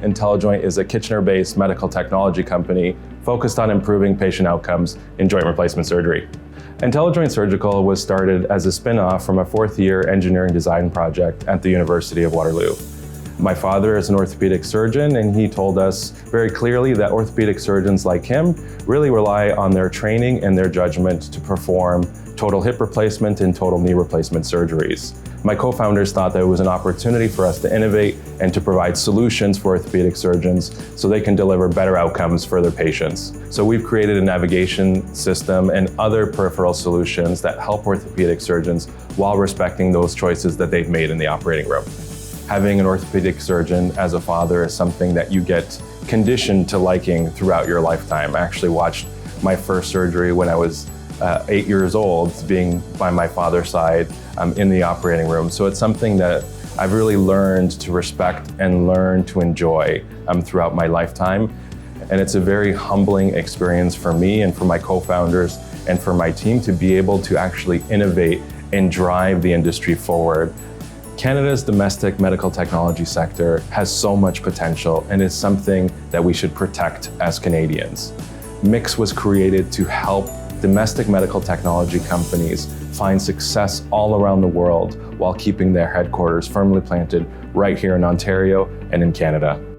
Intellijoint is a Kitchener-based medical technology company focused on improving patient outcomes in joint replacement surgery. Intellijoint Surgical was started as a spin-off from a fourth-year engineering design project at the University of Waterloo. My father is an orthopedic surgeon, and he told us very clearly that orthopedic surgeons like him really rely on their training and their judgment to perform total hip replacement and total knee replacement surgeries. My co-founders thought that it was an opportunity for us to innovate and to provide solutions for orthopedic surgeons so they can deliver better outcomes for their patients. So we've created a navigation system and other peripheral solutions that help orthopedic surgeons while respecting those choices that they've made in the operating room. Having an orthopedic surgeon as a father is something that you get conditioned to liking throughout your lifetime. I actually watched my first surgery when I was 8 years old, being by my father's side in the operating room. So it's something that I've really learned to respect and learn to enjoy throughout my lifetime. And it's a very humbling experience for me and for my co-founders and for my team to be able to actually innovate and drive the industry forward. Canada's domestic medical technology sector has so much potential and is something that we should protect as Canadians. MIX was created to help domestic medical technology companies find success all around the world while keeping their headquarters firmly planted right here in Ontario and in Canada.